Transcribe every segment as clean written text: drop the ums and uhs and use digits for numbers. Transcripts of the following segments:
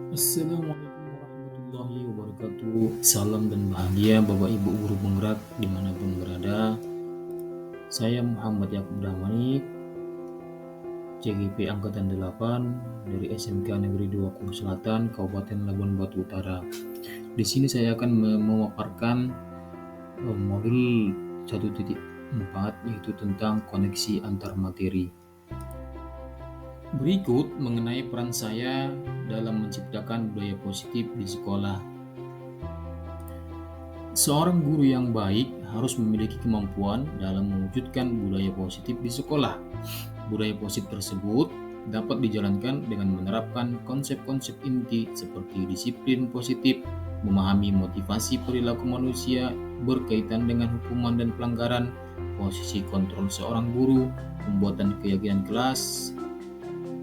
Assalamualaikum warahmatullahi wabarakatuh. Salam dan bahagia Bapak Ibu guru penggerak dimanapun berada. Saya Muhammad Yakub Damanik, CGP Angkatan 8 dari SMK Negeri 2 Kubu Selatan, Kabupaten Labuan Batu Utara. Di sini saya akan memaparkan modul 1.4 yaitu tentang koneksi antar materi. Berikut mengenai peran saya dalam menciptakan budaya positif di sekolah. Seorang guru yang baik harus memiliki kemampuan dalam mewujudkan budaya positif di sekolah. Budaya positif tersebut dapat dijalankan dengan menerapkan konsep-konsep inti seperti disiplin positif, memahami motivasi perilaku manusia berkaitan dengan hukuman dan pelanggaran, posisi kontrol seorang guru, pembuatan keyakinan kelas,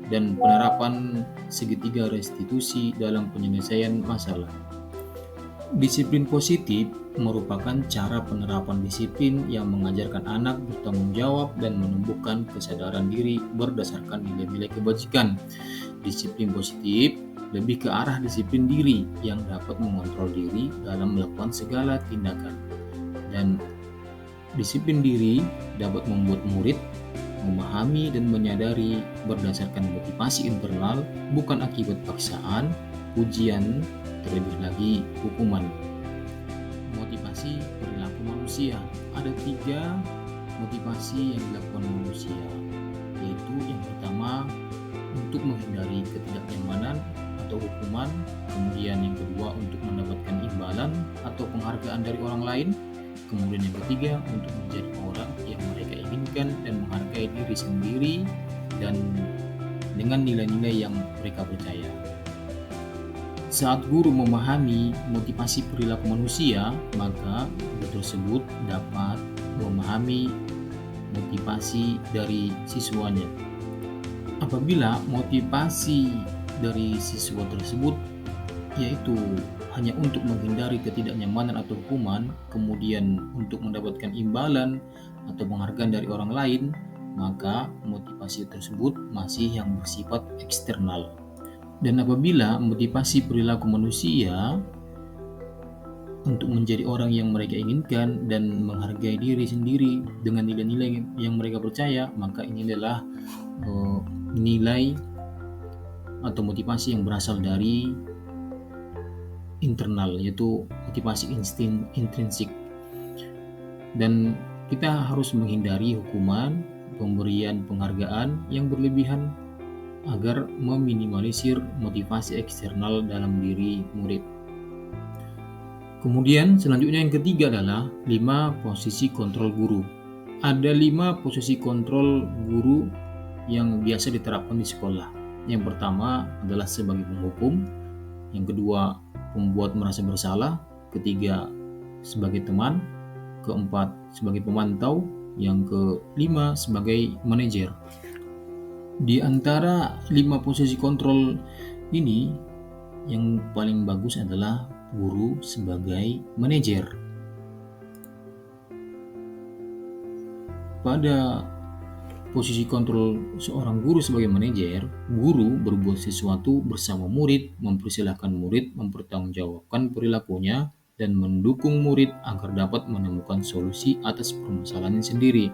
dan penerapan segitiga restitusi dalam penyelesaian masalah. Disiplin positif merupakan cara penerapan disiplin yang mengajarkan anak bertanggung jawab dan menumbuhkan kesadaran diri berdasarkan nilai-nilai kebajikan. Disiplin positif lebih ke arah disiplin diri yang dapat mengontrol diri dalam melakukan segala tindakan. Dan disiplin diri dapat membuat murid memahami dan menyadari berdasarkan motivasi internal, bukan akibat paksaan, ujian, terlebih lagi hukuman. Motivasi perilaku manusia. Ada 3 motivasi yang dilakukan manusia, yaitu yang pertama untuk menghindari ketidaknyamanan atau hukuman, kemudian yang kedua untuk mendapatkan imbalan atau penghargaan dari orang lain, kemudian yang ketiga untuk menjadi orang yang mereka inginkan dan menghargai diri sendiri dan dengan nilai-nilai yang mereka percaya. Saat guru memahami motivasi perilaku manusia, maka guru tersebut dapat memahami motivasi dari siswanya. Apabila motivasi dari siswa tersebut yaitu hanya untuk menghindari ketidaknyamanan atau hukuman, kemudian untuk mendapatkan imbalan atau penghargaan dari orang lain, maka motivasi tersebut masih yang bersifat eksternal. Dan apabila motivasi perilaku manusia untuk menjadi orang yang mereka inginkan dan menghargai diri sendiri dengan nilai-nilai yang mereka percaya, maka ini adalah nilai atau motivasi yang berasal dari internal, yaitu motivasi intrinsik. Dan kita harus menghindari hukuman, pemberian penghargaan yang berlebihan agar meminimalisir motivasi eksternal dalam diri murid. Kemudian selanjutnya yang ketiga adalah 5 posisi kontrol guru. Ada 5 posisi kontrol guru yang biasa diterapkan di sekolah. Yang pertama adalah sebagai penghukum, yang kedua pembuat merasa bersalah, ketiga sebagai teman, keempat sebagai pemantau, yang kelima sebagai manajer. Di antara 5 posisi kontrol ini, yang paling bagus adalah guru sebagai manajer. Pada posisi kontrol seorang guru sebagai manajer, guru berbuat sesuatu bersama murid, mempersilahkan murid mempertanggungjawabkan perilakunya, dan mendukung murid agar dapat menemukan solusi atas permasalahan sendiri.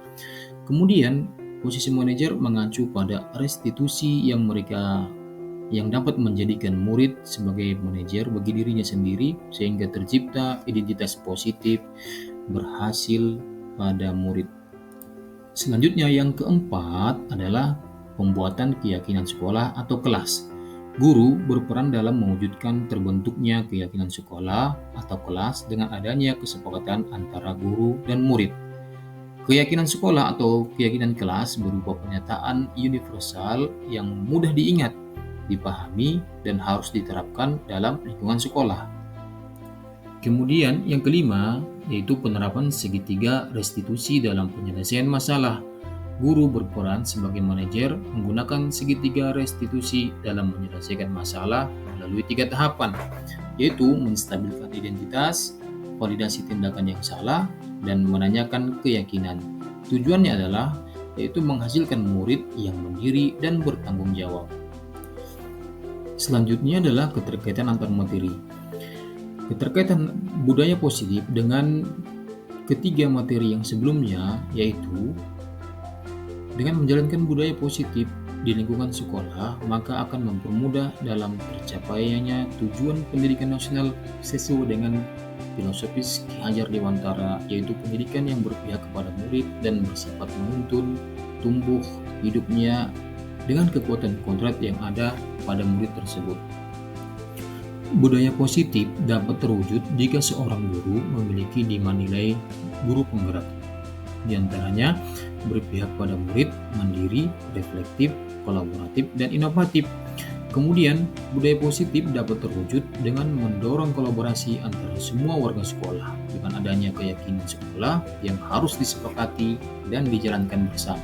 Kemudian, posisi manajer mengacu pada restitusi yang dapat menjadikan murid sebagai manajer bagi dirinya sendiri sehingga tercipta identitas positif berhasil pada murid. Selanjutnya yang keempat adalah pembuatan keyakinan sekolah atau kelas. Guru berperan dalam mewujudkan terbentuknya keyakinan sekolah atau kelas dengan adanya kesepakatan antara guru dan murid. Keyakinan sekolah atau keyakinan kelas berupa pernyataan universal yang mudah diingat, dipahami, dan harus diterapkan dalam lingkungan sekolah. Kemudian yang kelima yaitu penerapan segitiga restitusi dalam penyelesaian masalah. Guru berperan sebagai manajer menggunakan segitiga restitusi dalam menyelesaikan masalah melalui 3 tahapan, yaitu menstabilkan identitas, validasi tindakan yang salah, dan menanyakan keyakinan. Tujuannya adalah yaitu menghasilkan murid yang mandiri dan bertanggung jawab. Selanjutnya adalah keterkaitan antar materi. Keterkaitan budaya positif dengan ketiga materi yang sebelumnya, yaitu dengan menjalankan budaya positif di lingkungan sekolah, maka akan mempermudah dalam tercapainya tujuan pendidikan nasional sesuai dengan filosofis Ki Hajar Dewantara, yaitu pendidikan yang berpihak kepada murid dan bersifat menuntun tumbuh hidupnya dengan kekuatan kodrat yang ada pada murid tersebut. Budaya positif dapat terwujud jika seorang guru memiliki 5 nilai guru penggerak. Di antaranya, berpihak pada murid, mandiri, reflektif, kolaboratif, dan inovatif. Kemudian, budaya positif dapat terwujud dengan mendorong kolaborasi antara semua warga sekolah dengan adanya keyakinan sekolah yang harus disepakati dan dijalankan bersama.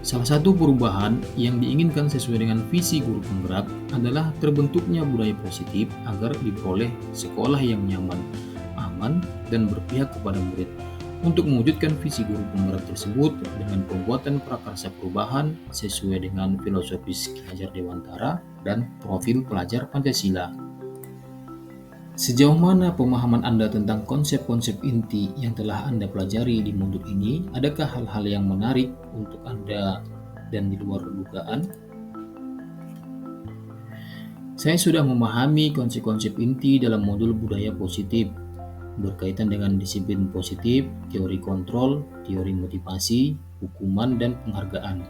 Salah satu perubahan yang diinginkan sesuai dengan visi guru penggerak adalah terbentuknya budaya positif agar diperoleh sekolah yang nyaman, aman, dan berpihak kepada murid. Untuk mewujudkan visi guru penggerak tersebut dengan pembuatan prakarsa perubahan sesuai dengan filosofis Ki Hajar Dewantara dan profil pelajar Pancasila. Sejauh mana pemahaman Anda tentang konsep-konsep inti yang telah Anda pelajari di modul ini? Adakah hal-hal yang menarik untuk Anda dan di luar dugaan? Saya sudah memahami konsep-konsep inti dalam modul budaya positif berkaitan dengan disiplin positif, teori kontrol, teori motivasi, hukuman, dan penghargaan,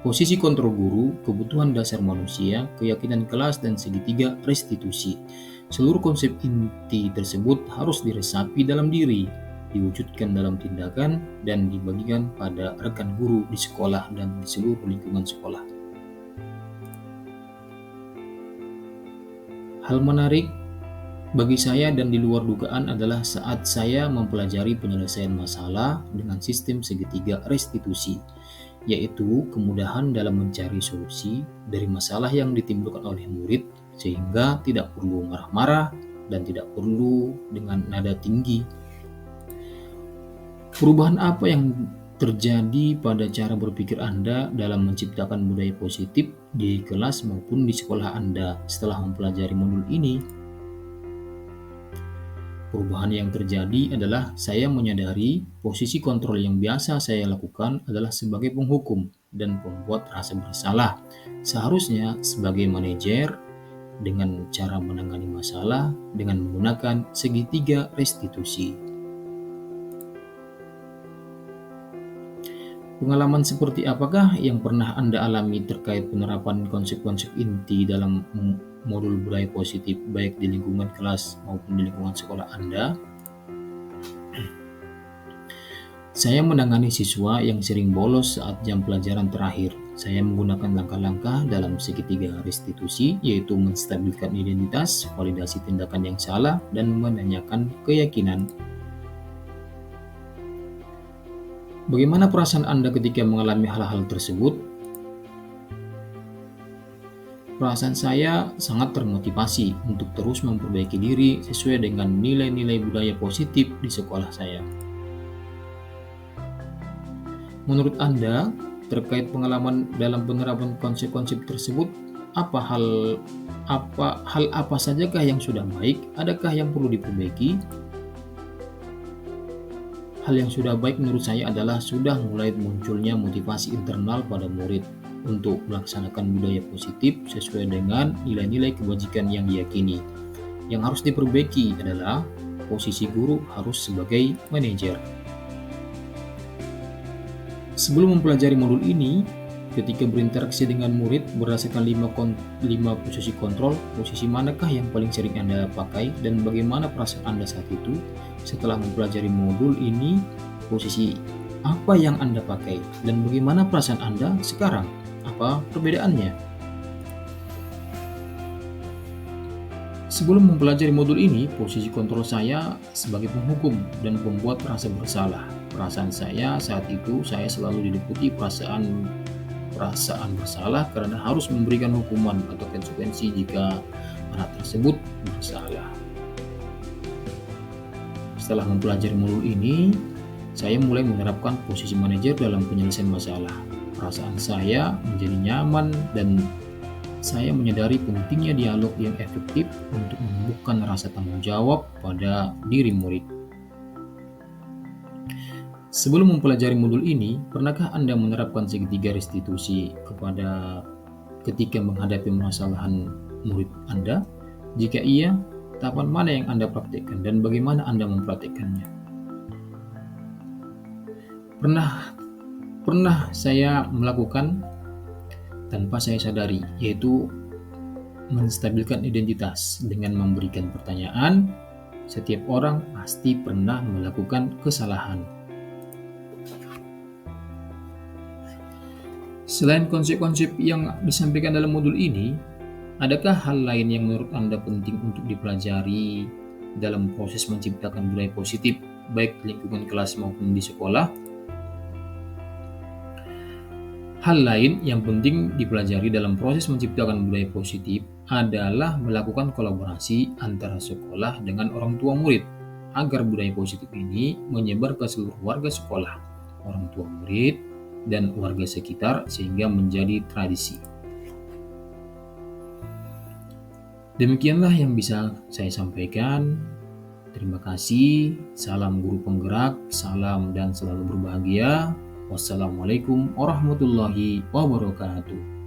posisi kontrol guru, kebutuhan dasar manusia, keyakinan kelas, dan segitiga restitusi. Seluruh konsep inti tersebut harus diresapi dalam diri, diwujudkan dalam tindakan, dan dibagikan pada rekan guru di sekolah dan di seluruh lingkungan sekolah. Hal menarik bagi saya dan di luar dugaan adalah saat saya mempelajari penyelesaian masalah dengan sistem segitiga restitusi, yaitu kemudahan dalam mencari solusi dari masalah yang ditimbulkan oleh murid sehingga tidak perlu marah-marah dan tidak perlu dengan nada tinggi. Perubahan apa yang terjadi pada cara berpikir Anda dalam menciptakan budaya positif di kelas maupun di sekolah Anda setelah mempelajari modul ini? Perubahan yang terjadi adalah saya menyadari posisi kontrol yang biasa saya lakukan adalah sebagai penghukum dan pembuat rasa bersalah. Seharusnya sebagai manajer dengan cara menangani masalah dengan menggunakan segitiga restitusi. Pengalaman seperti apakah yang pernah Anda alami terkait penerapan konsep-konsep inti dalam modul budaya positif baik di lingkungan kelas maupun di lingkungan sekolah Anda? Saya menangani siswa yang sering bolos saat jam pelajaran terakhir. Saya menggunakan langkah-langkah dalam segitiga restitusi, yaitu menstabilkan identitas, validasi tindakan yang salah, dan menanyakan keyakinan. Bagaimana perasaan Anda ketika mengalami hal-hal tersebut? Perasaan saya sangat termotivasi untuk terus memperbaiki diri sesuai dengan nilai-nilai budaya positif di sekolah saya. Menurut Anda, terkait pengalaman dalam penerapan konsep-konsep tersebut, hal apa sajakah yang sudah baik? Adakah yang perlu diperbaiki? Hal yang sudah baik menurut saya adalah sudah mulai munculnya motivasi internal pada murid untuk melaksanakan budaya positif sesuai dengan nilai-nilai kebajikan yang diyakini. Yang harus diperbaiki adalah posisi guru harus sebagai manajer. Sebelum mempelajari modul ini, ketika berinteraksi dengan murid berdasarkan 5 posisi kontrol, posisi manakah yang paling sering Anda pakai dan bagaimana perasaan Anda saat itu? Setelah mempelajari modul ini, posisi apa yang Anda pakai dan bagaimana perasaan Anda sekarang? Apa perbedaannya? Sebelum mempelajari modul ini, posisi kontrol saya sebagai penghukum dan pembuat rasa bersalah. Perasaan saya saat itu, saya selalu diliputi perasaan bersalah karena harus memberikan hukuman atau konsekuensi jika anak tersebut bersalah. Setelah mempelajari modul ini, saya mulai menerapkan posisi manajer dalam penyelesaian masalah. Perasaan saya menjadi nyaman dan saya menyadari pentingnya dialog yang efektif untuk menumbuhkan rasa tanggung jawab pada diri murid. Sebelum mempelajari modul ini, pernahkah Anda menerapkan segitiga restitusi ketika menghadapi permasalahan murid Anda? Jika iya, tahapan mana yang Anda praktikkan dan bagaimana Anda mempraktikkannya? Pernah saya melakukan tanpa saya sadari, yaitu menstabilkan identitas dengan memberikan pertanyaan. Setiap orang pasti pernah melakukan kesalahan. Selain konsep-konsep yang disampaikan dalam modul ini, adakah hal lain yang menurut Anda penting untuk dipelajari dalam proses menciptakan budaya positif, baik di lingkungan kelas maupun di sekolah? Hal lain yang penting dipelajari dalam proses menciptakan budaya positif adalah melakukan kolaborasi antara sekolah dengan orang tua murid, agar budaya positif ini menyebar ke seluruh warga sekolah, orang tua murid, dan warga sekitar sehingga menjadi tradisi. Demikianlah yang bisa saya sampaikan. Terima kasih. Salam guru penggerak, salam dan selalu berbahagia. Wassalamualaikum warahmatullahi wabarakatuh.